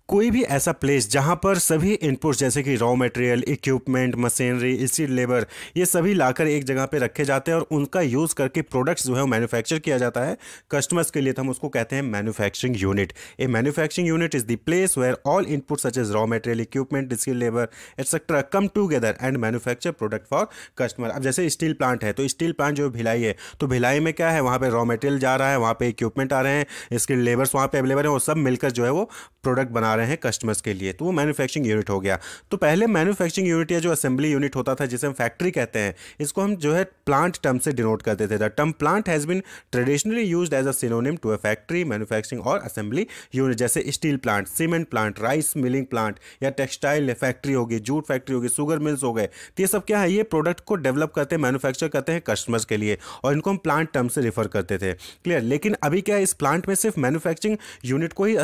कोई भी ऐसा प्लेस जहाँ पर सभी इनपुट्स जैसे कि raw material, equipment, machinery, skilled labour, ये सभी लाकर एक जगह पे रखे जाते हैं और उनका यूज़ करके प्रोडक्ट्स जो है वो मैन्युफैक्चर किया जाता है कस्टमर्स के लिए, तो हम उसको कहते हैं manufacturing unit. A manufacturing unit is the place where all input such as raw material, equipment, skilled labour etcetera come together and manufacture product for customer. अब जैसे स्टील प्लांट है तो स्टील प्लांट जो भिलाई है, तो भिलाई में क्या है, वहाँ पे रॉ मटेरियल जा रहा है, वहाँ पे इक्विपमेंट आ रहे हैं, स्किल्ड लेबर्स वहाँ पे अवेलेबल है, वो सब मिलकर जो है वो प्रोडक्ट बना रहे हैं कस्टमर्स के लिए, तो वो मैन्युफैक्चरिंग यूनिट हो गया। तो पहले मैन्युफैक्चरिंग यूनिट या जो असेंबली यूनिट होता था जिसे हम फैक्ट्री कहते हैं, इसको हम जो है प्लांट टर्म से डिनोट करते थे। The term plant has been traditionally used as a synonym to a factory, manufacturing और असेंबली यूनिट। जैसे steel plant, cement plant, rice milling plant या टेक्सटाइल फैक्ट्री होगी, जूट फैक्ट्री होगी, शुगर मिल्स हो गए, तो ये सब क्या है, ये प्रोडक्ट को डेवलप करते हैं, मैन्युफैक्चर करते हैं कस्टमर्स के लिए, और इनको हम प्लांट टर्म से रिफर करते थे। क्लियर। लेकिन अभी क्या है, इस प्लांट में सिर्फ मैन्युफैक्चरिंग यूनिट को ही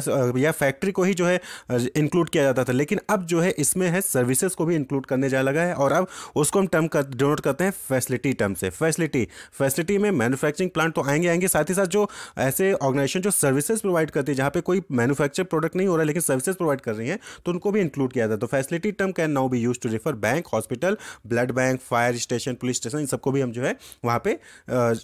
या फैक्ट्री को ही जो है इंक्लूड किया जाता था, लेकिन अब जो है इसमें है सर्विसेज को भी इंक्लूड करने जा लगा है, और अब उसको हम टर्म डिनोट करते हैं फैसिलिटी टर्म से। फैसिलिटी में मैन्युफैक्चरिंग प्लांट तो आएंगे, साथ ही साथ जो ऐसे ऑर्गेनाइजेशन जो सर्विसेज प्रोवाइड करती है, जहाँ पे कोई मैन्युफैक्चर प्रोडक्ट नहीं हो रहा है लेकिन सर्विसेज प्रोवाइड कर रही हैं, तो उनको भी इंक्लूड किया जाता है। तो facility term can now be use to refer bank, hospital, blood bank, fire station, police station, इन सबको भी हम जो है वहाँ पे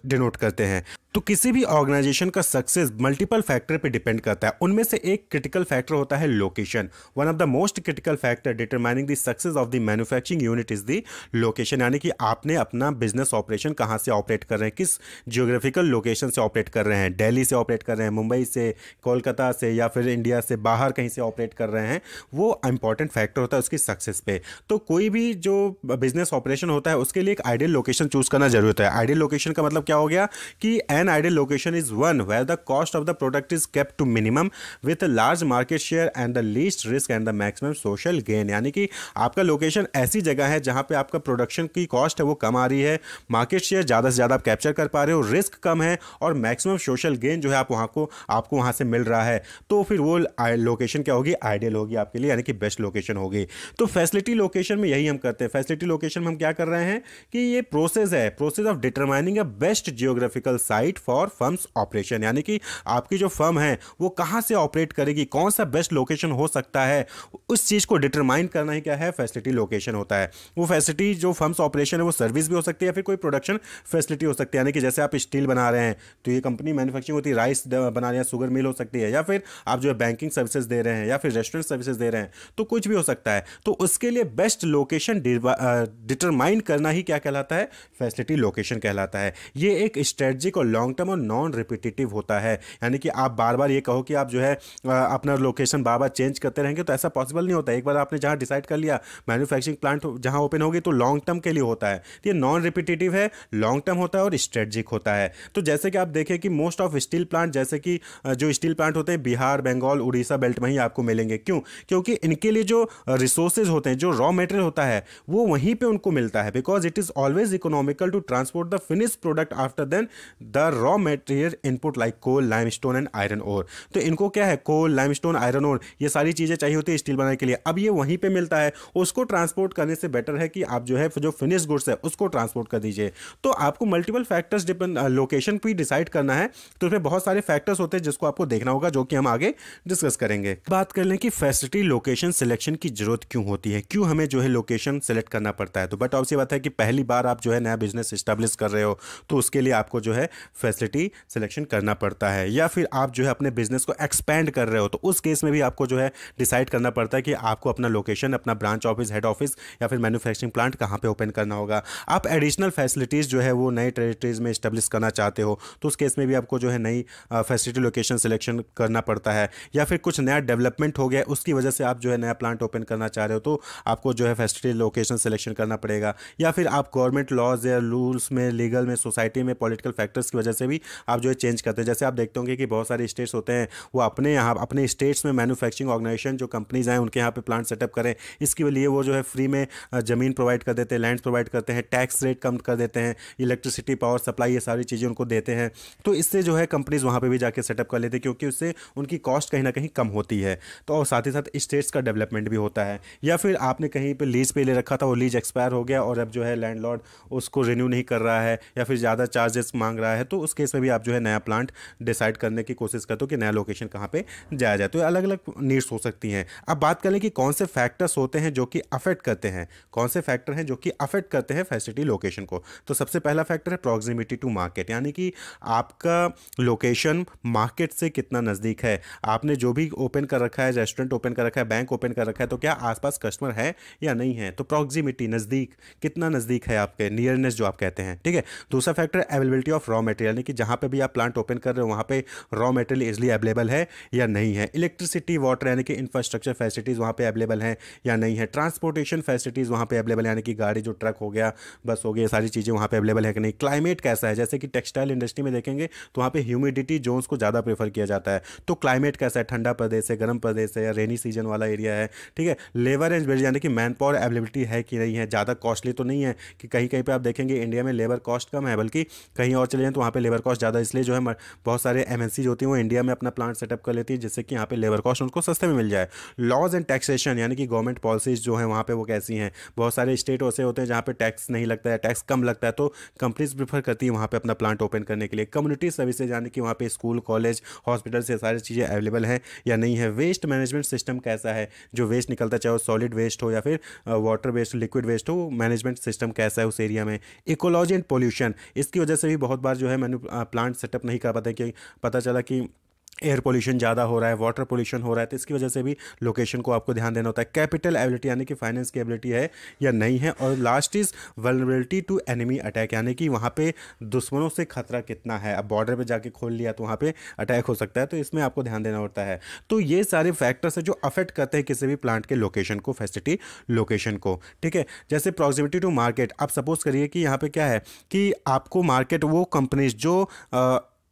डिनोट करते हैं। तो किसी भी ऑर्गेनाइजेशन का सक्सेस मल्टीपल फैक्टर पे डिपेंड करता है। उनमें से एक क्रिटिकल फैक्टर होता है location. One of the most critical factor determining the success of the manufacturing unit is the location, यानी कि आपने अपना बिजनेस ऑपरेशन कहाँ से ऑपरेट कर रहे हैं, किस जियोग्राफिकल लोकेशन से ऑपरेट कर रहे हैं, दिल्ली से ऑपरेट कर रहे हैं, मुंबई से, कोलकाता से, या फिर इंडिया से बाहर कहीं से ऑपरेट कर रहे हैं, वो इंपॉर्टेंट फैक्टर होता है उसकी सक्सेस पे। तो कोई भी जो बिजनेस ऑपरेशन होता है उसके लिए एक आइडियल लोकेशन चूज करना जरूरी होता है। आइडियल लोकेशन का मतलब क्या हो गया कि an ideal location is one where the cost of the product is kept to minimum with large market share and the least risk and the maximum social gain, यानी कि आपका लोकेशन ऐसी जगह है जहां पे आपका प्रोडक्शन की कॉस्ट है वो कम आ रही है, मार्केट शेयर ज़्यादा से ज़्यादा आप कैप्चर कर पा रहे हो, रिस्क कम है, और मैक्सिमम सोशल गेन जो है आपको वहां से मिल रहा है, तो फिर वो लोकेशन क्या होगी, आइडियल होगी आपके लिए, यानी कि बेस्ट लोकेशन होगी। तो फैसिलिटी लोकेशन में यही हम करते हैं। फैसिलिटी लोकेशन में हम क्या कर रहे हैं कि ये प्रोसेस है, process of determining a best geographical site for firms operation, यानी कि आपकी जो फर्म है वो कहां से ऑपरेट करेगी, कौन सा बेस्ट लोकेशन हो सकता है, उस चीज को डिटरमाइन करना ही क्या है, फैसिलिटी लोकेशन होता है। वो फैसिलिटी जो फर्म्स ऑपरेशन है वो सर्विस भी हो सकती है या फिर कोई प्रोडक्शन फैसिलिटी हो सकती है, यानी कि जैसे आप स्टील बना रहे हैं तो ये कंपनी मैन्युफैक्चरिंग होती है, राइस बना रहे हैं, शुगर मिल हो सकती है, या फिर आप जो है बैंकिंग सर्विसेज दे रहे हैं या फिर रेस्टोरेंट सर्विसेज दे रहे हैं, तो कुछ भी हो सकता है। तो उसके लिए बेस्ट लोकेशन डिटरमाइन करना ही क्या कहलाता है, फैसिलिटी लोकेशन कहलाता है। ये एक स्ट्रेटजिक और लॉन्ग टर्म और नॉन रिपीटेटिव होता है, यानी कि आप बार बार ये कहो कि आप जो है अपना लोकेशन बार बार चेंज करते रहेंगे तो ऐसा पॉसिबल नहीं होता। एक बार आपने जहां डिसाइड कर लिया मैन्युफैक्चरिंग प्लांट जहां ओपन होगी तो लॉन्ग टर्म के लिए होता है, तो ये नॉन रिपीटेटिव है, लॉन्ग टर्म होता है और स्ट्रेटजिक होता है। तो जैसे कि आप देखें कि मोस्ट ऑफ स्टील प्लांट, जैसे कि जो स्टील प्लांट होते हैं बिहार, बंगाल, उड़ीसा बेल्ट में ही आपको मिलेंगे। क्यों? क्योंकि इनके लिए जो रिसोर्सेज होते हैं, जो रॉ मटेरियल होता है वो वहीं पे उनको मिलता है, because it is always economical to transport the finish product after then the raw material input like coal, limestone and iron ore. तो इनको क्या है, कोल, लाइमस्टोन, आयरन ओर, ये सारी चीजें चाहिए होती है स्टील बनाने के लिए। अब ये वहीं पे मिलता है, उसको ट्रांसपोर्ट करने से बेटर है कि आप जो है जो फिनिश गुड्स है उसको ट्रांसपोर्ट कर दीजिए। तो आपको मल्टीपल फैक्टर्स डिपेंड लोकेशन पे डिसाइड करना है, तो इसमें बहुत सारे फैक्टर्स होते हैं जिसको आपको देखना होगा, जो कि हम आगे डिस्कस करेंगे। बात कर लें कि फैसिलिटी लोकेशन सिलेक्शन की जरूरत क्यों होती है, क्यों हमें जो है लोकेशन सेलेक्ट करना पड़ता है। तो बट ऑब्वियस बात है कि पहली बार आप जो है नया बिजनेस एस्टैब्लिश कर रहे हो तो उसके लिए आपको जो है फैसिलिटी सिलेक्शन करना पड़ता है, या फिर आप जो है अपने बिजनेस को एक्सपैंड कर रहे हो तो उस केस में भी आपको जो है डिसाइड करना पड़ता है कि आपको अपना लोकेशन, अपना ब्रांच ऑफिस, हेड ऑफिस या फिर मैन्युफैक्चरिंग प्लांट कहाँ पे ओपन करना होगा। आप एडिशनल फैसिलिटीज़ जो है वो नए टेरिटरीज में इस्टेब्लिश करना चाहते हो तो उस केस में भी आपको जो है नई फैसिलिटी लोकेशन सिलेक्शन करना पड़ता है, या फिर कुछ नया डेवलपमेंट हो गया उसकी वजह से आप जो है नया प्लांट ओपन करना चाह रहे हो तो आपको जो है फैसिलिटी लोकेशन सिलेक्शन करना पड़ेगा, या फिर आप गवर्नमेंट लॉज या रूल्स में, लीगल में, सोसाइटी में, पॉलिटिकल फैक्टर्स की वजह से भी आप जो है चेंज करते हैं। जैसे आप देखते होंगे कि बहुत सारे स्टेट्स होते हैं वो अपने स्टेट्स में मैन्युफैक्चरिंग ऑर्गेनाइजेशन जो कंपनीज हैं उनके यहाँ पे प्लांट सेटअप करें, इसके लिए वो जो है फ्री में ज़मीन प्रोवाइड कर देते हैं, लैंड प्रोवाइड करते हैं, टैक्स रेट कम कर देते हैं, इलेक्ट्रिसिटी, पावर सप्लाई, ये सारी चीज़ें उनको देते हैं। तो इससे जो है कंपनीज वहाँ पे भी जाके सेटअप कर लेते हैं क्योंकि उससे उनकी कॉस्ट कहीं ना कहीं कम होती है। तो और साथ ही साथ स्टेट्स का डेवलपमेंट भी होता है। या फिर आपने कहीं पे लीज पे ले रखा था, वो लीज एक्सपायर हो गया और अब जो है लैंडलॉर्ड उसको रिन्यू नहीं कर रहा है या फिर ज़्यादा चार्जेस मांग रहा है, तो उस केस में भी आप जो है नया प्लांट डिसाइड करने की कोशिश करते हो कि नया लोकेशन कहाँ पे जाया जाए। तो तो अलग अलग नीड्स हो सकती हैं। अब बात करें कि कौन से फैक्टर्स होते हैं जो कि अफेक्ट करते हैं, कौन से फैक्टर हैं जो कि अफेक्ट करते हैं फैसिलिटी लोकेशन को। तो सबसे पहला फैक्टर है प्रॉक्सिमिटी टू मार्केट, यानी कि आपका लोकेशन मार्केट से कितना नज़दीक है। आपने जो भी ओपन कर रखा है, रेस्टोरेंट ओपन कर रखा है, बैंक ओपन कर रखा है, तो क्या आसपास कस्टमर है या नहीं है। तो प्रॉक्सिमिटी, नज़दीक, कितना नज़दीक है आपके, नियरनेस जो आप कहते हैं, ठीक है। दूसरा factor availability of raw material, यानी कि जहाँ पे भी आप प्लांट ओपन कर रहे हो वहाँ पे रॉ मटेरियल इजिली अवेलेबल है या नहीं है। इलेक्ट्रिसिटी, वाटर, यानी कि इंफ्रास्ट्रक्चर फैसिलिटीज़ वहाँ पे अवेलेबल हैं या नहीं है। ट्रांसपोर्टेशन फैसिलिटीज़ वहाँ पे अवेलेबल है, यानी कि गाड़ी जो ट्रक हो गया, बस हो गया, ये सारी चीज़ें वहाँ पे अवेलेबल है कि नहीं। क्लाइमेट कैसा है, जैसे कि टेक्सटाइल इंडस्ट्री में देखेंगे तो वहाँ पे ह्यूमिडिटी जोन्स को ज़्यादा प्रेफर किया जाता है। तो क्लाइमेट कैसा है, ठंडा प्रदेश है, गर्म प्रदेश है, या रेनी सीजन वाला एरिया है, ठीक है। लेबर एंड वेज, यानी कि मैन पावर अवेलेबिलिटी है कि नहीं है, ज़्यादा कॉस्टली तो नहीं है कि कहीं कहीं पे आप देखेंगे इंडिया में लेबर कॉस्ट कम है, बल्कि कहीं और चले जाएं तो वहाँ पे लेबर कॉस्ट ज़्यादा। इसलिए जो है बहुत सारे एमएनसी होती हैं वो इंडिया में अपना प्लांट सेटअप कर लेती है, जिससे कि यहाँ पे लेबर कॉस्ट उनको सस्ते में मिल जाए। लॉज एंड टैक्सेशन, यानी कि गवर्नमेंट पॉलिसीज जो है वहाँ पे वो कैसी हैं। बहुत सारे स्टेट ऐसे होते हैं जहाँ पे टैक्स नहीं लगता है, टैक्स कम लगता है, तो कंपनीज प्रीफर करती है वहाँ पे अपना प्लांट ओपन करने के लिए। कम्युनिटी सर्विसेज, यानी कि वहाँ पे स्कूल, कॉलेज, हॉस्पिटल से सारी चीज़ें अवेलेबल हैं या नहीं है। वेस्ट मैनेजमेंट सिस्टम कैसा है, जो वेस्ट निकलता है चाहे वो सॉलिड वेस्ट हो या फिर वाटर वेस्ट, लिक्विड वेस्ट हो, मैनेजमेंट सिस्टम कैसा है उस एरिया में। इकोलॉजी एंड पोल्यूशन, इसकी वजह से भी बहुत बार जो है मैंने प्लांट सेटअप नहीं कर पाते कि पता चला कि एयर पोल्यूशन ज़्यादा हो रहा है, वाटर पोल्यूशन हो रहा है, तो इसकी वजह से भी लोकेशन को आपको ध्यान देना होता है। कैपिटल एबिलिटी, यानी कि फाइनेंस की एबिलिटी है या नहीं है। और last is vulnerability to enemy attack, यानी कि वहाँ पे दुश्मनों से खतरा कितना है। अब बॉर्डर पे जाके खोल लिया तो वहाँ पे अटैक हो सकता है, तो इसमें आपको ध्यान देना होता है। तो ये सारे फैक्टर्स हैं जो अफेक्ट करते हैं किसी भी प्लांट के लोकेशन को, फैसिलिटी लोकेशन को, ठीक है। जैसे प्रॉक्सिमिटी टू मार्केट, आप सपोज करिए कि यहाँ पे क्या है कि आपको मार्केट, वो कंपनीज जो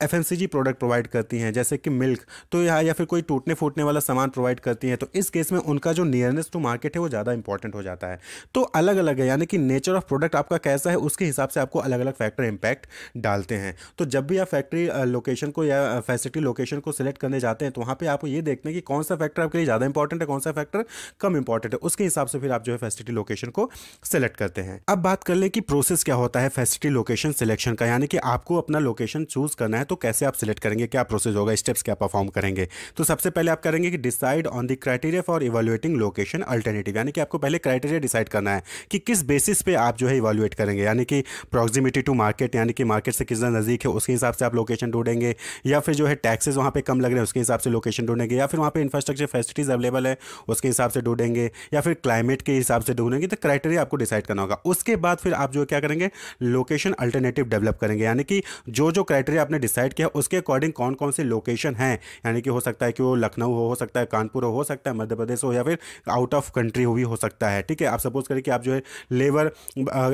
एफएमसीजी प्रोडक्ट प्रोवाइड करती हैं, जैसे कि मिल्क, तो या फिर कोई टूटने फूटने वाला सामान प्रोवाइड करती हैं, तो इस केस में उनका जो नियरनेस टू मार्केट है वो ज़्यादा इंपॉर्टेंट हो जाता है। तो अलग अलग है, यानी कि नेचर ऑफ प्रोडक्ट आपका कैसा है उसके हिसाब से आपको अलग अलग फैक्टर इम्पैक्ट डालते हैं। तो जब भी आप फैक्ट्री लोकेशन को या फैसिलिटी लोकेशन को सिलेक्ट करने जाते हैं तो वहाँ पर आपको ये देखना है कि कौन सा फैक्टर आपके लिए ज़्यादा इंपॉर्टेंट है, कौन सा फैक्टर कम इंपॉर्टेंट है, उसके हिसाब से फिर आप जो है फैसिलिटी लोकेशन को सिलेक्ट करते हैं। अब बात कर लें कि प्रोसेस क्या होता है फैसिलिटी लोकेशन सिलेक्शन का, यानी कि आपको अपना लोकेशन चूज करना है तो कैसे आप सिलेक्ट करेंगे, क्या प्रोसेस होगा, स्टेप्स क्या परफॉर्म करेंगे। तो सबसे पहले आप करेंगे कि decide on the criteria for evaluating location alternative, यानी कि आपको पहले क्राइटेरिया डिसाइड करना है कि किस बेसिस पे आप जो है इवैल्यूएट करेंगे, यानी कि प्रॉक्सिमिटी टू मार्केट, यानी कि मार्केट से कितना नज़दीक है उसके हिसाब से आप लोकेशन ढूंढेंगे, या फिर जो है टैक्सेस वहाँ पे कम लग रहे हैं उसके हिसाब से लोकेशन ढूंढेंगे, या फिर वहाँ पे इंफ्रास्ट्रक्चर फैसिलिटीज़ अवेलेबल है उसके हिसाब से ढूंढेंगे, या फिर क्लाइमेट के हिसाब से ढूंढेंगे। तो क्राइटेरिया आपको डिसाइड करना होगा। उसके बाद फिर आप जो क्या करेंगे, लोकेशन अल्टरनेटिव डेवलप करेंगे, यानी कि जो जो क्राइटेरिया आपने डिसाइड किया उसके अकॉर्डिंग कौन कौन से लोकेशन हैं, यानी कि हो सकता है कि वो लखनऊ हो सकता है कानपुर हो सकता है मध्य प्रदेश हो, या फिर आउट ऑफ कंट्री भी हो सकता है, ठीक है। आप सपोज करें कि आप जो है लेबर,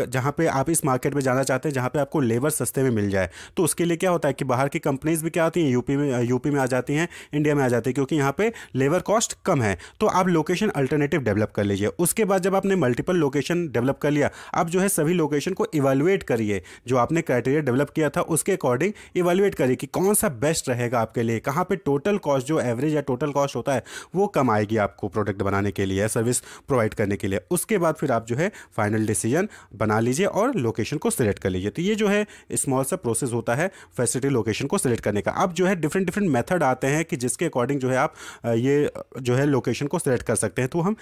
जहाँ पे आप इस मार्केट में जाना चाहते हैं जहाँ पे आपको लेबर सस्ते में मिल जाए, तो उसके लिए क्या होता है कि बाहर की कंपनीज भी क्या आती हैं, यूपी में आ जाती हैं, इंडिया में आ जाती है, क्योंकि यहाँ पे लेबर कॉस्ट कम है। तो आप लोकेशन अल्टरनेटिव डेवलप कर लीजिए। उसके बाद जब आपने मल्टीपल लोकेशन डेवलप कर लिया, आप जो है सभी लोकेशन को इवैल्यूएट करिए, जो आपने क्राइटेरिया डेवलप किया था उसके अकॉर्डिंग इवैल्यूएट करिए कि कौन सा बेस्ट रहेगा आपके लिए, कहाँ पे टोटल कॉस्ट जो एवरेज या टोटल कॉस्ट होता है वो कम आएगी आपको प्रोडक्ट बनाने के लिए, सर्विस प्रोवाइड करने के लिए। उसके बाद फिर आप जो है फाइनल डिसीजन बना लीजिए और लोकेशन को सिलेक्ट कर लीजिए। तो ये जो है स्मॉल सा प्रोसेस होता है फैसिलिटी लोकेशन को सिलेक्ट करने का। अब जो है डिफरेंट डिफरेंट मेथड आते हैं कि जिसके अकॉर्डिंग जो है आप ये जो है लोकेशन को सिलेक्ट कर सकते हैं, तो हम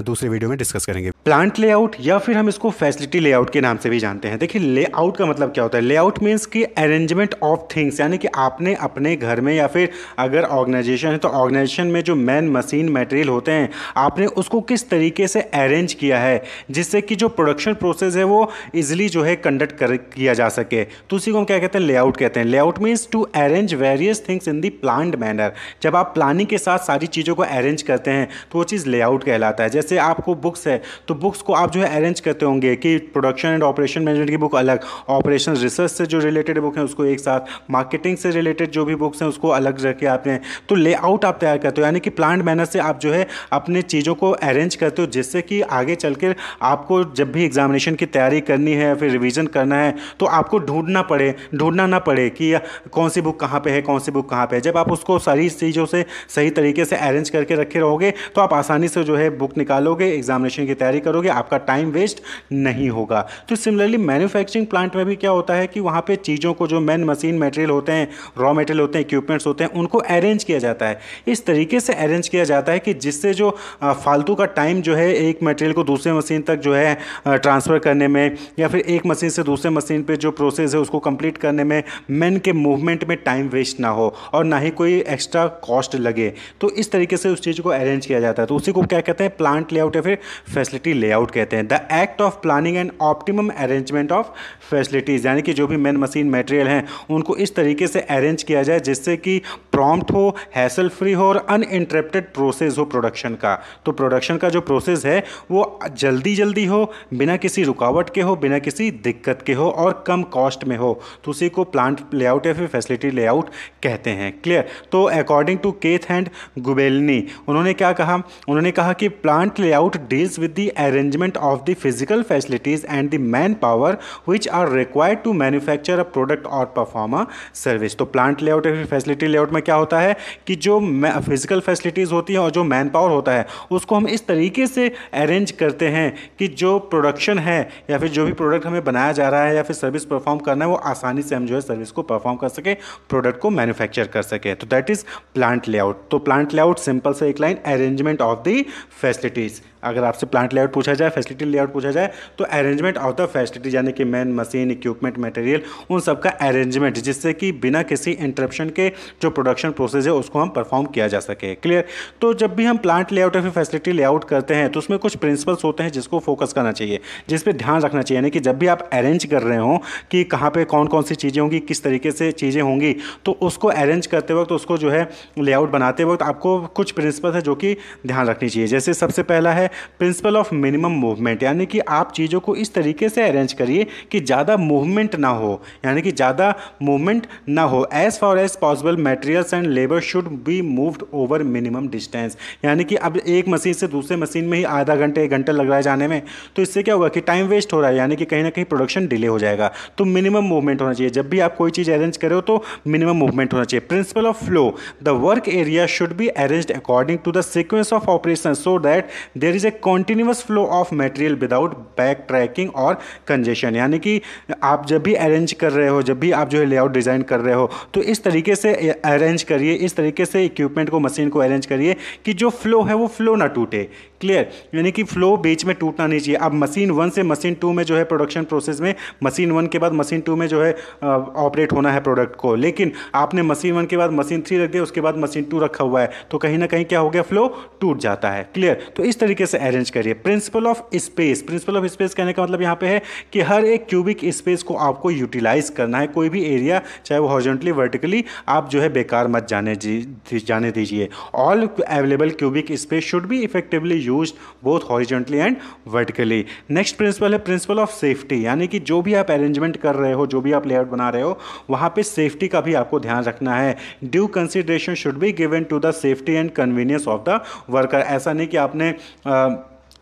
दूसरे वीडियो में डिस्कस करेंगे। प्लांट लेआउट, या फिर हम इसको फैसिलिटी लेआउट के नाम से भी जानते हैं। देखिए लेआउट का मतलब क्या होता है, लेआउट मीन्स कि अरेंजमेंट ऑफ थिंग्स, यानी कि आपने अपने घर में या फिर अगर ऑर्गेनाइजेशन है तो ऑर्गेनाइजेशन में जो मैन मशीन मटेरियल होते हैं आपने उसको किस तरीके से अरेंज किया है जिससे कि जो प्रोडक्शन प्रोसेस है वो इजीली जो है कंडक्ट किया जा सके। तो उसी को हम क्या कहते हैं, लेआउट कहते हैं। Layout means to arrange various things in the planned manner. जब आप प्लानिंग के साथ सारी चीज़ों को अरेंज करते हैं तो वो चीज़ लेआउट कहलाता है। जैसे आपको बुक्स है तो बुक्स को आप जो है अरेंज करते होंगे कि प्रोडक्शन एंड ऑपरेशन मैनेजमेंट की बुक अलग, ऑपरेशन रिसर्च से जो रिलेटेड बुक है उसको एक साथ, मार्केटिंग से रिलेटेड जो भी बुक्स हैं उसको अलग रख के आते हैं। तो लेआउट आप तैयार करते हो, यानी कि प्लान्ड मैनर से आप जो है अपने चीज़ों को अरेंज करते हो जिससे कि आगे चलकर आपको जब भी एग्जामिनेशन की तैयारी करनी है या फिर रिवीजन करना है तो आपको ढूंढना ना पड़े कि कौन सी बुक कहाँ पे है, कौन सी बुक कहाँ पे है। जब आप उसको सारी चीज़ों से सही तरीके से अरेंज करके रखे रहोगे तो आप आसानी से जो है बुक निकालोगे, एग्जामिनेशन की तैयारी करोगे, आपका टाइम वेस्ट नहीं होगा। तो सिमिलरली मैन्युफैक्चरिंग प्लांट में भी क्या होता है कि वहाँ पे चीज़ों को जो मेन मशीन मटेरियल मटेरियल होते हैं, रॉ मटेरियल होते हैं, इक्विपमेंट्स होते हैं, उनको अरेंज किया जाता है। इस तरीके से अरेंज किया जाता है कि जिससे जो फालतू का टाइम जो है एक मटेरियल को दूसरे मशीन तक जो है ट्रांसफ़र करने में, या फिर एक मशीन से दूसरे मशीन पे जो प्रोसेस है उसको कंप्लीट करने में मैन के मूवमेंट में टाइम वेस्ट ना हो और ना ही कोई एक्स्ट्रा कॉस्ट लगे। तो इस तरीके से उस चीज़ को अरेंज किया जाता है। तो उसी को क्या कहते हैं, प्लांट लेआउट या फिर फैसिलिटी लेआउट कहते हैं। The act of planning and optimum arrangement of facilities, यानी कि जो भी मैन मशीन मटेरियल हैं उनको इस तरीके से अरेंज किया जाए जिससे कि प्रॉम्प्ट हो, हैसल फ्री हो और अनइंटरप्टेड प्रोसेस हो प्रोडक्शन का। तो प्रोडक्शन का जो प्रोसेस है वो जल्दी जल्दी हो, बिना किसी रुकावट के हो, बिना किसी दिक्कत के हो और कम कॉस्ट में हो। तो उसी को प्लांट लेआउट या फिर फैसिलिटी लेआउट कहते हैं। क्लियर। तो according to Keith and Gubellini, उन्होंने क्या कहा, उन्होंने कहा कि plant layout deals with the arrangement of the physical facilities and the man power which are required to manufacture a product और परफॉर्म अ सर्विस। तो प्लांट लेआउट या फिर फैसिलिटी लेआउट में क्या होता है कि जो फिजिकल फैसिलिटीज़ होती हैं और जो मैन पावर होता है उसको हम इस तरीके से अरेंज करते हैं कि जो प्रोडक्शन है या फिर जो भी प्रोडक्ट हमें बनाया जा रहा है या फिर सर्विस परफॉर्म करना है वो आसानी से हम जो है सर्विस को परफॉर्म कर सके, प्रोडक्ट को मैन्युफैक्चर कर सके। तो दैट इज प्लांट लेआउट। तो प्लांट लेआउट सिंपल से एक line, arrangement of the facilities. अगर आपसे प्लांट लेआउट पूछा जाए, फैसिलिटी लेआउट पूछा जाए तो अरेंजमेंट ऑफ द फैसिलिटी, यानी कि मैन, मशीन, इक्विपमेंट, मटेरियल, उन सब का अरेंजमेंट जिससे कि बिना किसी इंटरप्शन के जो प्रोडक्शन प्रोसेस है उसको हम परफॉर्म किया जा सके। क्लियर। तो जब भी हम प्लांट लेआउट या फिर फैसिलिटी लेआउट करते हैं तो उसमें कुछ प्रिंसिपल्स होते हैं जिसको फोकस करना चाहिए, जिस पे ध्यान रखना चाहिए। यानी कि जब भी आप अरेंज कर रहे हो कि कहाँ पे कौन कौन सी चीज़ें होंगी, किस तरीके से चीज़ें होंगी, तो उसको अरेंज करते वक्त, उसको जो है लेआउट बनाते वक्त आपको कुछ प्रिंसिपल है जो कि ध्यान रखनी चाहिए। जैसे सबसे पहला है प्रिंसिपल ऑफ मिनिमम मूवमेंट, यानी कि आप चीज़ों को इस तरीके से अरेंज करिए कि ज़्यादा मूवमेंट ना हो, यानी कि ज़्यादा मूवमेंट ना हो। As far as possible materials and labour should be moved over minimum distance, यानी कि अब एक मशीन से दूसरे मशीन में ही आधा घंटे 1 घंटा लग रहा है जाने में, तो इससे क्या होगा कि टाइम वेस्ट हो रहा है, यानी कि कहीं ना कहीं प्रोडक्शन डिले हो जाएगा। तो मिनिमम मूवमेंट होना चाहिए। जब भी आप कोई चीज़ अरेंज करो तो मिनिमम मूवमेंट होना चाहिए। Principle of flow, the work area should be arranged according to the sequence of operation so that there is a continuous flow of material without back tracking और कंजेशन, यानी कि आप जब भी अरेंज कर रहे हो, जब भी आप जो है लेआउट डिज़ाइन कर रहे हो तो इस तरीके से अरेंज करिए, इस तरीके से इक्विपमेंट को, मशीन को अरेंज करिए कि जो फ्लो है वो फ्लो ना टूटे। क्लियर। यानी कि फ्लो बीच में टूटना नहीं चाहिए। अब मशीन 1 से मशीन 2 में जो है प्रोडक्शन प्रोसेस में मशीन 1 के बाद मशीन 2 में जो है ऑपरेट होना है प्रोडक्ट को, लेकिन आपने मशीन 1 के बाद मशीन 3 रख दिया, उसके बाद मशीन 2 रखा हुआ है, तो कहीं ना कहीं क्या हो गया, फ्लो टूट जाता है। क्लियर। तो इस तरीके से अरेंज करिए। Principle of space, principle of space कहने का मतलब यहाँ पे है कि हर एक क्यूबिक स्पेस को आपको यूटिलाइज करना है। कोई भी एरिया चाहे वो हॉरिजॉन्टली वर्टिकली आप जो है बेकार मत जाने दीजिए। All available cubic space should be effectively used both horizontally and vertically. Next principle है प्रिंसिपल ऑफ सेफ्टी, यानी कि जो भी आप अरेंजमेंट कर रहे हो, जो भी आप लेआउट बना रहे हो, वहाँ पे सेफ्टी का भी आपको ध्यान रखना है। Due consideration should be given to the safety and convenience of the worker. ऐसा नहीं कि आपने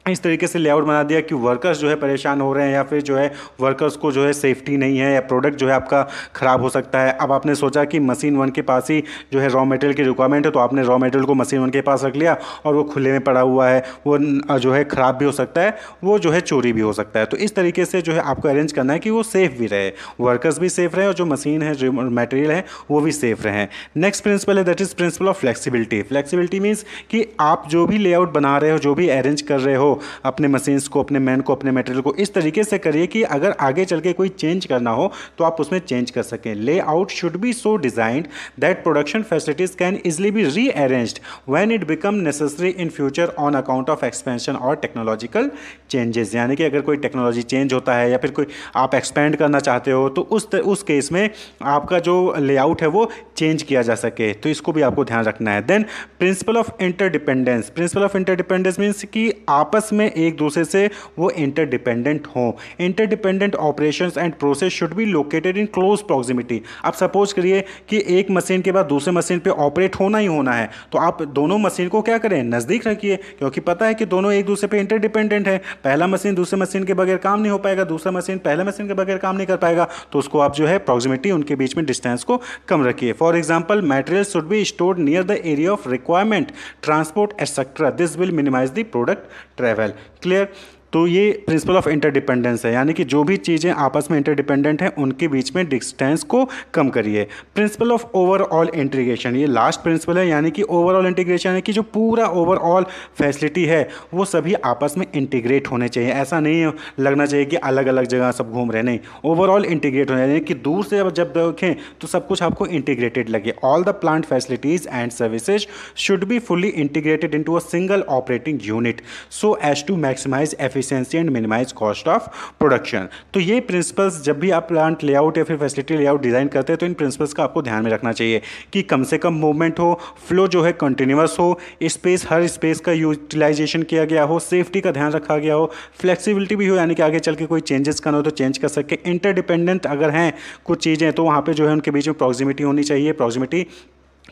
इस तरीके से लेआउट बना दिया कि वर्कर्स जो है परेशान हो रहे हैं या फिर जो है वर्कर्स को जो है सेफ्टी नहीं है या प्रोडक्ट जो है आपका ख़राब हो सकता है। अब आपने सोचा कि मशीन 1 के पास ही जो है रॉ मटेरियल की रिक्वायरमेंट है, तो आपने रॉ मटेरियल को मशीन 1 के पास रख लिया और वो खुले में पड़ा हुआ है, वो जो है ख़राब भी हो सकता है, वो जो है चोरी भी हो सकता है। तो इस तरीके से जो है आपको अरेंज करना है कि वो सेफ़ भी रहे, वर्कर्स भी सेफ़ रहे और जो मशीन है, जो मटेरियल है, वो भी सेफ़ रहें। नेक्स्ट प्रिंसिपल है that is principle of flexibility. Flexibility means कि आप जो भी लेआउट बना रहे हो, जो भी अरेंज कर रहे हो अपने मशीन्स को, अपने मैन को, अपने मटेरियल को, इस तरीके से करिए कि अगर आगे चल के कोई चेंज करना हो तो आप उसमें चेंज कर सकें। Layout should be so designed that production facilities can easily be rearranged when it become necessary in future on account of expansion और टेक्नोलॉजिकल चेंजेस। यानी कि अगर कोई टेक्नोलॉजी चेंज होता है या फिर कोई आप एक्सपेंड करना चाहते हो तो उस केस में आपका जो लेआउट है वो चेंज किया जा सके, तो इसको भी आपको ध्यान रखना है। Then principle of interdependence. Principle of interdependence means कि आपस में एक दूसरे से वो इंटरडिपेंडेंट हों। Interdependent operations and process should be located in close proximity. आप सपोज करिए कि एक मशीन के बाद दूसरे मशीन पे ऑपरेट होना ही होना है, तो आप दोनों मशीन को क्या करें, नज़दीक रखिए, क्योंकि पता है कि दोनों एक दूसरे पे इंटरडिपेंडेंट है। पहला मशीन दूसरे मशीन के बगैर काम नहीं हो पाएगा, दूसरा मशीन पहले मशीन के बगैर काम नहीं कर पाएगा, तो उसको आप जो है प्रॉक्सिमिटी, उनके बीच में डिस्टेंस को कम रखिए। For example material should be stored near the area of requirement, transport etcetera. This will minimise the product travel. Clear. तो ये प्रिंसिपल ऑफ इंटरडिपेंडेंस है, यानी कि जो भी चीज़ें आपस में इंटरडिपेंडेंट हैं उनके बीच में डिस्टेंस को कम करिए। प्रिंसिपल ऑफ ओवरऑल इंटीग्रेशन, ये लास्ट प्रिंसिपल है, यानी कि ओवरऑल इंटीग्रेशन है कि जो पूरा ओवरऑल फैसिलिटी है वो सभी आपस में इंटीग्रेट होने चाहिए। ऐसा नहीं लगना चाहिए कि अलग अलग जगह सब घूम रहे, नहीं, ओवरऑल इंटीग्रेट होने चाहिए कि दूर से जब देखें तो सब कुछ आपको इंटीग्रेटेड लगे। All the plant facilities and services should be fully integrated into a single operating unit so as to maximise efficiency and minimise cost of production. तो ये प्रिंसिपल्स जब भी आप प्लांट लेआउट या फिर फैसिलिटी लेआउट डिजाइन करते हैं तो इन प्रिंसिपल्स का आपको ध्यान में रखना चाहिए कि कम से कम मूवमेंट हो, फ्लो जो है कंटिन्यूअस हो, स्पेस हर स्पेस का यूटिलाइजेशन किया गया हो, सेफ्टी का ध्यान रखा गया हो, फ्लेक्सिबिलिटी भी हो, यानी कि आगे चल के कोई चेंजेस करना हो तो चेंज कर सके। इंटरडिपेंडेंट अगर हैं कुछ चीज़ें तो वहाँ पे जो है उनके बीच में प्रॉक्सिमिटी होनी चाहिए, प्रॉक्सिमिटी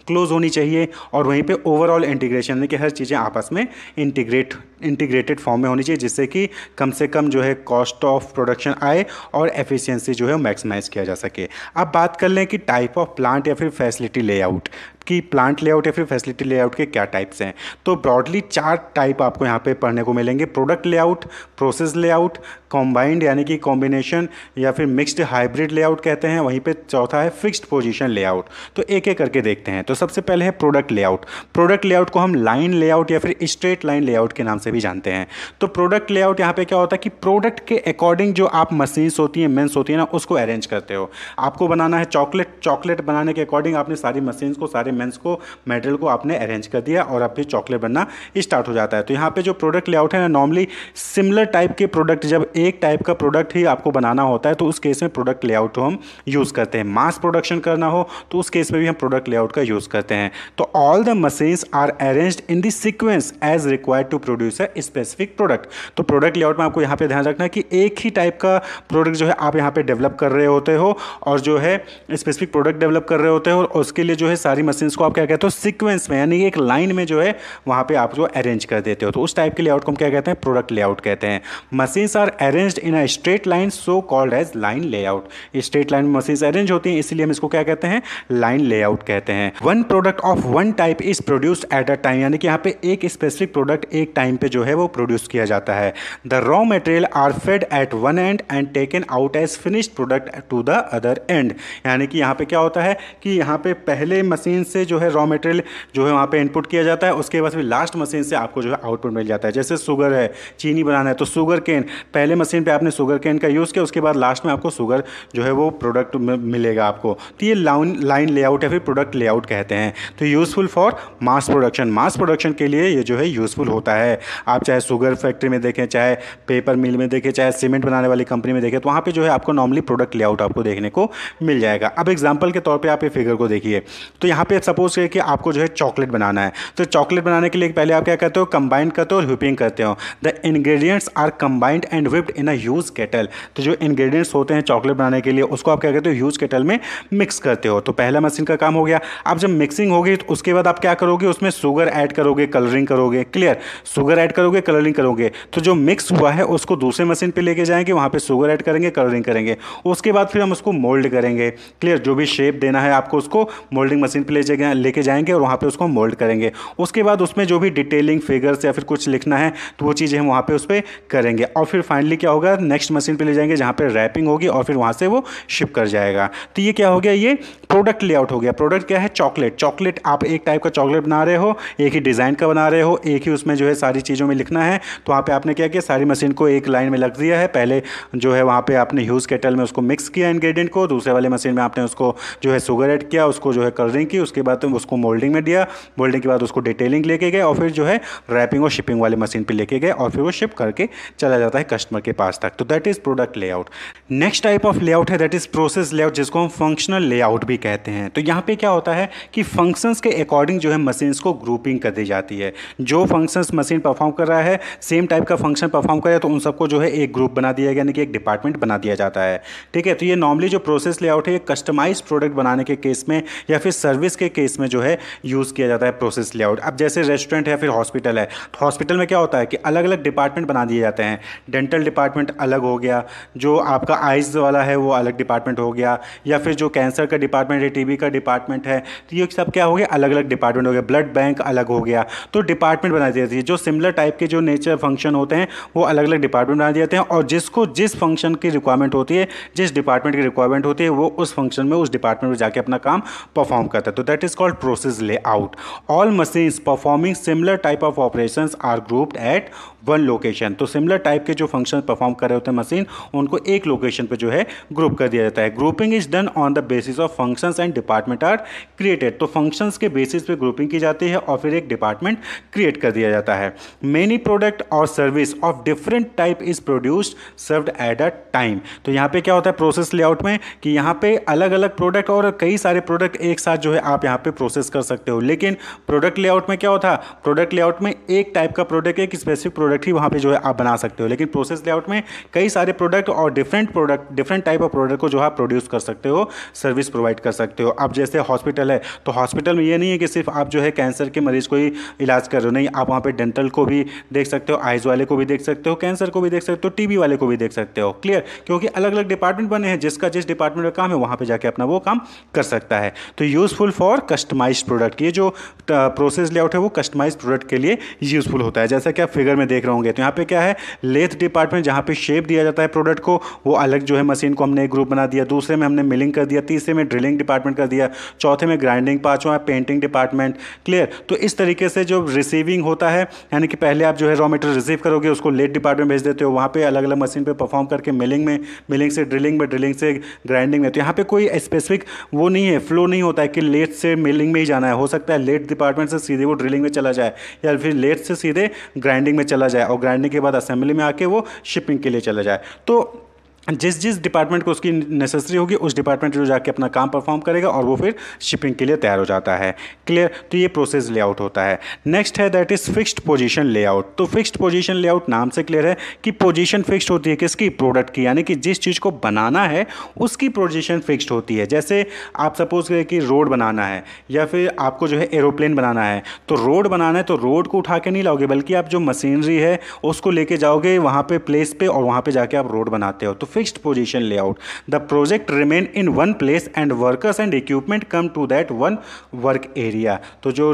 क्लोज होनी चाहिए, और वहीं पे ओवरऑल इंटीग्रेशन यानी कि हर चीज़ें आपस में इंटीग्रेटेड फॉर्म में होनी चाहिए, जिससे कि कम से कम जो है कॉस्ट ऑफ प्रोडक्शन आए और एफिशिएंसी जो है मैक्सिमाइज किया जा सके। अब बात कर लें कि टाइप ऑफ प्लांट या फिर फैसिलिटी लेआउट कि प्लांट लेआउट या फिर फैसिलिटी लेआउट के क्या टाइप्स हैं। तो ब्रॉडली 4 टाइप आपको यहाँ पे पढ़ने को मिलेंगे: product layout, process layout, combined यानी कि कॉम्बिनेशन या फिर मिक्स्ड हाइब्रिड लेआउट कहते हैं, वहीं पे चौथा है फिक्स्ड पोजीशन लेआउट। तो एक एक करके देखते हैं। तो सबसे पहले है प्रोडक्ट लेआउट। प्रोडक्ट लेआउट को हम लाइन लेआउट या फिर स्ट्रेट लाइन लेआउट के नाम से भी जानते हैं। तो प्रोडक्ट लेआउट यहाँ पे क्या होता है कि प्रोडक्ट के अकॉर्डिंग जो आप मशीन्स होती हैं, मेन्स होती है ना, उसको अरेंज करते हो। आपको बनाना है चॉकलेट बनाने के अकॉर्डिंग आपने सारी मशीन्स को, सारे मेन्स को, मटेरियल को आपने अरेंज कर दिया और अब फिर चॉकलेट बनना स्टार्ट हो जाता है। तो यहाँ पे जो प्रोडक्ट लेआउट है ना, नॉर्मली सिमिलर टाइप के प्रोडक्ट, जब एक टाइप का प्रोडक्ट ही आपको बनाना होता है तो उस केस में प्रोडक्ट लेआउट हम यूज़ करते हैं। मास प्रोडक्शन करना हो तो उस केस में भी हम प्रोडक्ट लेआउट का यूज़ करते हैं। तो all the machines are arranged in the sequence as required to produce a specific product. तो प्रोडक्ट लेआउट में आपको यहाँ पे ध्यान रखना है कि एक ही टाइप का प्रोडक्ट जो है आप यहाँ पे डेवलप कर रहे होते हो और जो है स्पेसिफिक प्रोडक्ट डेवलप कर रहे होते हो, और उसके लिए जो है सारी मशीन्स को आप क्या कहते हो, सीक्वेंस में यानी एक लाइन में जो है वहाँ पे आप जो अरेंज कर देते हो। तो उस टाइप के लेआउट को हम क्या कहते हैं, प्रोडक्ट लेआउट कहते हैं। Machines are arranged in a straight line so called as line layout. Straight line में मशीन्स अरेंज होती हैं, इसलिए हम इसको क्या कहते हैं, लाइन लेआउट कहते हैं। One product of one type is produced at a time, यानी कि यहाँ पे एक स्पेसिफिक प्रोडक्ट एक टाइम पे जो है वो प्रोड्यूस किया जाता है। The raw material are fed at one end and taken out as finished product to the other end. यानी कि यहाँ पे क्या होता है कि यहाँ पे पहले मशीन से जो है रॉ मटेरियल जो है वहाँ पे इनपुट किया जाता है, उसके बाद फिर लास्ट मशीन से आपको जो है आउटपुट मिल जाता है। जैसे शुगर है, चीनी बनाना है तो शुगर केन, पहले मशीन पे आपने शुगर केन का यूज़ किया, उसके बाद लास्ट में आपको शुगर जो है वो प्रोडक्ट मिलेगा आपको। तो ये लाइन लेआउट या फिर प्रोडक्ट लेआउट कहते हैं। तो useful for mass production, mass production के लिए ये जो है यूज़फुल होता है। आप चाहे शुगर फैक्ट्री में देखें, चाहे पेपर मिल में देखें, चाहे सीमेंट बनाने वाली कंपनी में देखें, तो वहाँ पर जो है आपको नॉर्मली प्रोडक्ट लेआउट आपको देखने को मिल जाएगा। अब एग्जाम्पल के तौर पर आप ये फिगर को देखिए। तो यहाँ पे सपोज करिए कि आपको जो है चॉकलेट बनाना है, तो चॉकलेट बनाने के लिए पहले आप क्या करते हो, कंबाइन करते हो और व्हिपिंग करते हो। The ingredients are combined and whipped in a huge kettle. तो जो इंग्रेडिएंट्स होते हैं चॉकलेट बनाने के लिए उसको आप क्या करते हो, ह्यूज केटल में मिक्स करते हो। तो पहला मशीन का काम हो गया। अब जब मिक्सिंग होगी तो उसके बाद आप क्या करोगे, उसमें शुगर ऐड करोगे, कलरिंग करोगे। क्लियर, शुगर ऐड करोगे, कलरिंग करोगे। तो जो मिक्स हुआ है उसको दूसरे मशीन पे लेके जाएंगे, वहाँ पे शुगर ऐड करेंगे, कलरिंग करेंगे। उसके बाद फिर हम उसको मोल्ड करेंगे। क्लियर, जो भी शेप देना है आपको उसको मोल्डिंग मशीन पे लेके जाएंगे और वहाँ पे उसको मोल्ड करेंगे। उसके बाद उसमें जो भी डिटेलिंग फिगर्स या फिर कुछ लिखना है तो वो चीज़ें हम वहाँ पे उस पर करेंगे। और फिर फाइनली क्या होगा, नेक्स्ट मशीन पे ले जाएंगे जहाँ पे रैपिंग होगी और फिर वहाँ से वो शिप कर जाएगा। तो ये क्या हो गया, ये प्रोडक्ट लेआउट हो गया। प्रोडक्ट क्या है, चॉकलेट। चॉकलेट आप एक टाइप का चॉकलेट बना रहे हो, एक ही डिज़ाइन का बना रहे हो, एक ही उसमें जो है सारी चीज़ों में लिखना है। तो वहाँ पर आपने क्या किया, सारी मशीन को एक लाइन में लग दिया है। पहले जो है वहाँ पर आपने ह्यूज केटल में उसको मिक्स किया इंग्रेडिएंट को, दूसरे वाले मशीन में आपने उसको जो है शुगर ऐड किया, उसको जो है कलरिंग की, उसके बाद उसको मोल्डिंग में दिया, मोल्डिंग के बाद उसको डिटेलिंग लेके गए और फिर जो है रैपिंग और शिपिंग वाले मशीन पे लेके गए और फिर वो शिप करके चला जाता है कस्टमर के पास तक। तो that is product layout. Next type of layout है दैट इज प्रोसेस लेआउट, जिसको हम फंक्शनल लेआउट भी कहते हैं। तो यहाँ पे क्या होता है कि फंक्शंस के अकॉर्डिंग जो है मशीन्स को ग्रुपिंग कर दी जाती है। जो फंक्शंस मशीन परफॉर्म कर रहा है, सेम टाइप का फंक्शन परफॉर्म कर रहा है, तो उन सबको जो है एक ग्रुप बना दिया गया, यानी कि एक डिपार्टमेंट बना दिया जाता है। ठीक है, तो ये नॉर्मली जो प्रोसेस लेआउट है ये कस्टमाइज प्रोडक्ट बनाने के केस में या फिर सर्विस के केस में जो है यूज़ किया जाता है प्रोसेस लेआउट। अब जैसे रेस्टोरेंट है, फिर हॉस्पिटल है, तो हॉस्पिटल में क्या होता है कि अलग अलग डिपार्टमेंट बना दिए जाते हैं। डेंटल डिपार्टमेंट अलग हो गया, जो आपका आइज़ वाला है वो अलग डिपार्टमेंट हो गया, या फिर जो कैंसर का डिपार्टमेंट है, टीबी का डिपार्टमेंट है, तो ये सब क्या हो गया, अलग अलग डिपार्टमेंट हो गया। ब्लड बैंक अलग हो गया, तो डिपार्टमेंट बना दिए जाती है। जो सिमिलर टाइप के जो नेचर फंक्शन होते हैं वो अलग अलग डिपार्टमेंट बना दिए जाते हैं, और जिसको जिस फंक्शन की रिक्वायरमेंट होती है, जिस डिपार्टमेंट की रिक्वायरमेंट होती है, वो उस फंक्शन में उस डिपार्टमेंट में जाके अपना काम परफॉर्म करता है। तो that is called process layout. All machines performing similar type of operations are grouped at one location. तो सिमिलर टाइप के जो फंक्शन परफॉर्म कर रहे होते हैं मशीन, उनको एक लोकेशन पे जो है ग्रुप कर दिया जाता है। Grouping is done on the basis of functions and department are created. तो फंक्शंस के बेसिस पे ग्रुपिंग की जाती है और फिर एक डिपार्टमेंट क्रिएट कर दिया जाता है। मेनी प्रोडक्ट और service of different type is produced served at a time. तो यहाँ पे क्या होता है प्रोसेस लेआउट में कि यहाँ पे अलग अलग प्रोडक्ट और कई सारे प्रोडक्ट एक साथ जो है आप यहाँ पे प्रोसेस कर सकते हो। लेकिन प्रोडक्ट लेआउट में क्या होता है, प्रोडक्ट लेआउट में एक टाइप का प्रोडक्ट, एक स्पेसिफिक प्रोडक्ट ही वहाँ पे जो है आप बना सकते हो। लेकिन प्रोसेस लेआउट में कई सारे प्रोडक्ट और डिफरेंट टाइप ऑफ प्रोडक्ट को जो आप प्रोड्यूस कर सकते हो, सर्विस प्रोवाइड कर सकते हो। अब जैसे हॉस्पिटल है, तो हॉस्पिटल में ये नहीं है कि सिर्फ आप जो है कैंसर के मरीज को ही इलाज कर रहे हो, नहीं, आप वहाँ पे डेंटल को भी देख सकते हो, आइज वाले को भी देख सकते हो, कैंसर को भी देख सकते हो, टीबी वाले को भी देख सकते हो। क्लियर? क्योंकि अलग अलग डिपार्टमेंट बने हैं, जिसका जिस डिपार्टमेंट में काम है वहाँ पे जाके अपना वो काम कर सकता है। तो यूजफुल फॉर कस्टमाइज्ड प्रोडक्ट, ये जो प्रोसेस लेआउट है वो कस्टमाइज्ड प्रोडक्ट के लिए यूजफुल होता है। जैसा कि आप फिगर में देख रहे होंगे, तो यहाँ पे क्या है, लेथ डिपार्टमेंट जहाँ पे शेप दिया जाता है प्रोडक्ट को, वो अलग जो है मशीन को हमने एक ग्रुप बना दिया। दूसरे में हमने मिलिंग कर दिया, तीसरे में ड्रिलिंग डिपार्टमेंट कर दिया, चौथे में ग्राइंडिंग, पांचवा पेंटिंग डिपार्टमेंट। क्लियर? तो इस तरीके से जो रिसीविंग होता है, यानी कि पहले आप जो है रॉ मटेरियल रिसीव करोगे, उसको लेथ डिपार्टमेंट भेज देते हो, वहाँ पे अलग अलग मशीन पे परफॉर्म करके मिलिंग में, मिलिंग से ड्रिलिंग में, ड्रिलिंग से ग्राइंडिंग में। तो यहाँ पे कोई स्पेसिफिक वो नहीं है, फ्लो नहीं होता है कि लेथ से मिलिंग में ही जाना है। हो सकता है लेथ डिपार्टमेंट से सीधे वो ड्रिलिंग में चला जाए, या फिर लेथ से सीधे ग्राइंडिंग में चला जाए, और ग्राइंडिंग के बाद असेंबली में आके वो शिपिंग के लिए चला जाए। तो जिस जिस डिपार्टमेंट को उसकी नेसेसरी होगी, उस डिपार्टमेंट जो जाके अपना काम परफॉर्म करेगा और वो फिर शिपिंग के लिए तैयार हो जाता है। क्लियर? तो ये प्रोसेस लेआउट होता है। नेक्स्ट है that is fixed position layout. तो फिक्स्ड पोजीशन लेआउट नाम से क्लियर है कि पोजीशन फिक्स्ड होती है किसकी, प्रोडक्ट की, यानी कि जिस चीज़ को बनाना है उसकी पोजीशन फिक्स्ड होती है। जैसे आप सपोज करें कि रोड बनाना है, या फिर आपको जो है एरोप्लेन बनाना है, तो रोड बनाना है तो रोड को उठा के नहीं लाओगे, बल्कि आप जो मशीनरी है उसको लेके जाओगे वहाँ पे प्लेस पे, और वहाँ पे जाके आप रोड बनाते हो। तो fixed position layout, the project remain in one place and workers and equipment come to that one work area। तो जो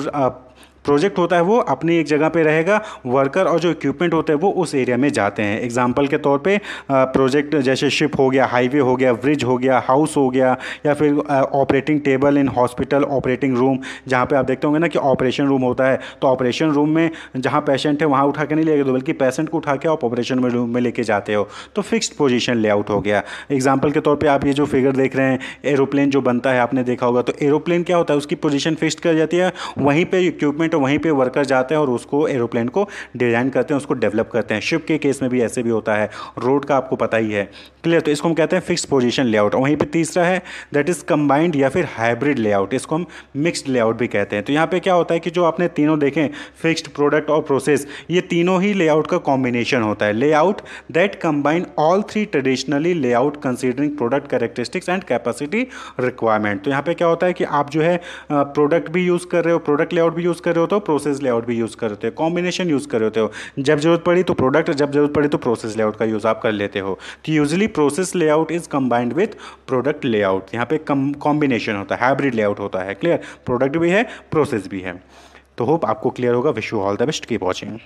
प्रोजेक्ट होता है वो अपनी एक जगह पे रहेगा, वर्कर और जो इक्विपमेंट होते हैं वो उस एरिया में जाते हैं। एग्जांपल के तौर पे प्रोजेक्ट जैसे शिप हो गया, हाईवे हो गया, ब्रिज हो गया, हाउस हो गया, या फिर operating table in hospital, operating room, जहाँ पे आप देखते होंगे ना कि ऑपरेशन रूम होता है, तो ऑपरेशन रूम में जहाँ पेशेंट है वहाँ उठा के नहीं लेके दो, बल्कि पेशेंट को उठा के आप ऑपरेशन रूम में लेके जाते हो। तो फिक्स्ड पोजीशन लेआउट हो गया। एग्जाम्पल के तौर पर आप ये जो फिगर देख रहे हैं, एरोप्लेन जो बनता है आपने देखा होगा, तो एरोप्लेन क्या होता है, उसकी पोजीशन फिक्स्ड कर जाती है, वहीं पे इक्विपमेंट, वहीं पे वर्कर जाते हैं और उसको एरोप्लेन को डिजाइन करते हैं, उसको डेवलप करते हैं। शिप के केस में भी ऐसे भी होता है, रोड का आपको पता ही है। क्लियर? तो इसको हम कहते हैं फिक्स्ड पोजीशन लेआउट। वहीं पे तीसरा है दैट इज कंबाइंड या फिर हाइब्रिड लेआउट, इसको हम मिक्स्ड लेआउट भी कहते हैं। तो यहाँ पे क्या होता है कि जो आपने तीनों देखें, फिक्स्ड, प्रोडक्ट और प्रोसेस, ये तीनों ही लेआउट का कॉम्बिनेशन होता है। Layout that combine all three traditionally layout considering product characteristics and capacity requirement. तो यहाँ पे क्या होता है कि आप जो है प्रोडक्ट भी यूज़ कर रहे हो, प्रोडक्ट लेआउट भी यूज़ कर रहे हो, तो प्रोसेस लेआउट भी यूज़ कर रहे हो, कॉम्बिनेशन यूज़ कर रहे हो। जब जरूरत पड़ी तो प्रोडक्ट, जब जरूरत पड़ी तो प्रोसेस लेआउट का यूज़ आप कर लेते हो। तो usually process layout is combined with product layout. यहाँ पे कॉम्बिनेशन होता है, हाइब्रिड लेआउट होता है। क्लियर? प्रोडक्ट भी है, प्रोसेस भी है। तो होप आपको क्लियर होगा। Wish you all the best, keep watching.